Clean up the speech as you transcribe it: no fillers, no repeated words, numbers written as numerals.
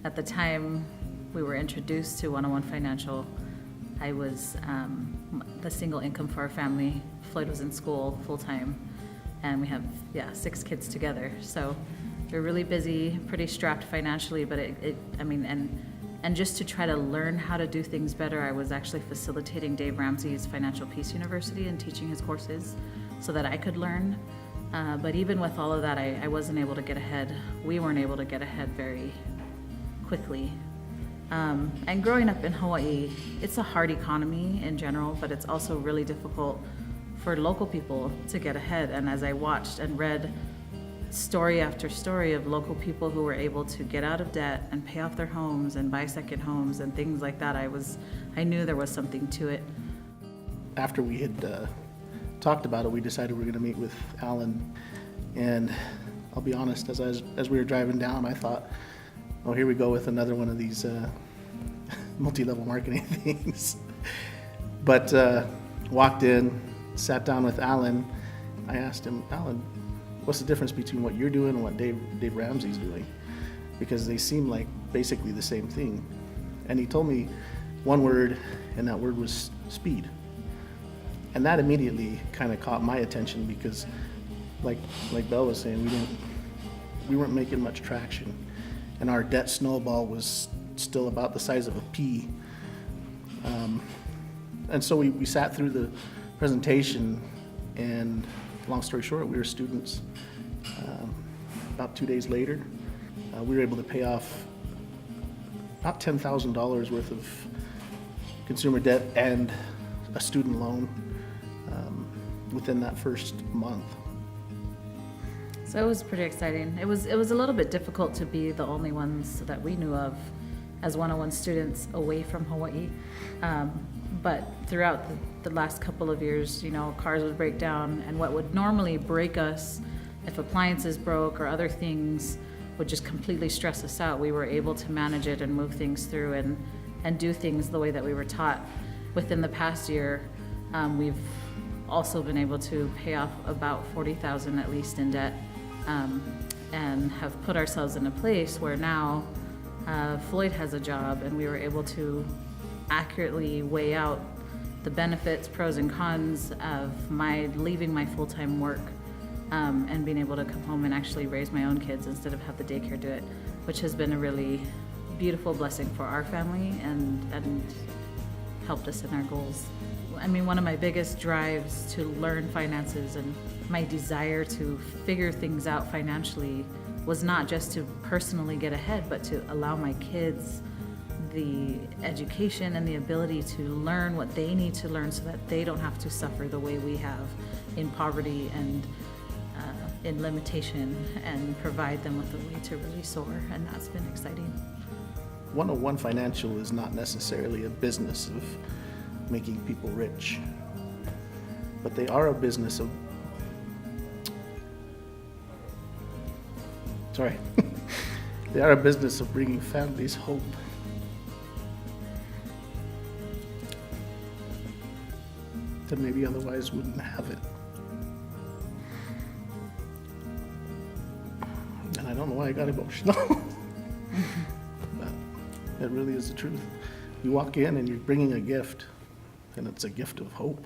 at the time we were introduced to 101 Financial, I was the single income for our family. Floyd was in school full-time, and we have 6 kids together. So we're really busy, pretty strapped financially, but and just to try to learn how to do things better, I was actually facilitating Dave Ramsey's Financial Peace University and teaching his courses so that I could learn. But even with all of that, I wasn't able to get ahead. We weren't able to get ahead very quickly. And growing up in Hawaii, it's a hard economy in general, but it's also really difficult for local people to get ahead. And as I watched and read story after story of local people who were able to get out of debt and pay off their homes and buy second homes and things like that, I knew there was something to it. After we had talked about it, we decided we were going to meet with Alan, and I'll be honest, as we were driving down, I thought, oh, here we go with another one of these multi-level marketing things. But walked in, sat down with Alan. I asked him, Alan, what's the difference between what you're doing and what Dave Ramsey's doing? Because they seem like basically the same thing. And he told me one word, and that word was speed. And that immediately kind of caught my attention because, like Belle was saying, we weren't making much traction, and our debt snowball was still about the size of a pea. And so we sat through the presentation, and long story short, we were students. About 2 days later, we were able to pay off about $10,000 worth of consumer debt and a student loan within that first month. So it was pretty exciting. It was a little bit difficult to be the only ones that we knew of as 101 students away from Hawaii. But throughout the last couple of years, cars would break down, and what would normally break us if appliances broke or other things would just completely stress us out. We were able to manage it and move things through and do things the way that we were taught. Within the past year, we've also been able to pay off about $40,000 at least in debt, and have put ourselves in a place where now Floyd has a job, and we were able to accurately weigh out the benefits, pros and cons of leaving my full-time work and being able to come home and actually raise my own kids instead of have the daycare do it, which has been a really beautiful blessing for our family and helped us in our goals. I mean, one of my biggest drives to learn finances and my desire to figure things out financially was not just to personally get ahead, but to allow my kids the education and the ability to learn what they need to learn so that they don't have to suffer the way we have in poverty and in limitation, and provide them with a way to really soar, and that's been exciting. 101 Financial is not necessarily a business of making people rich, but they are a business of they are a business of bringing families hope. That maybe otherwise wouldn't have it. And I don't know why I got emotional. But it really is the truth. You walk in and you're bringing a gift, and it's a gift of hope.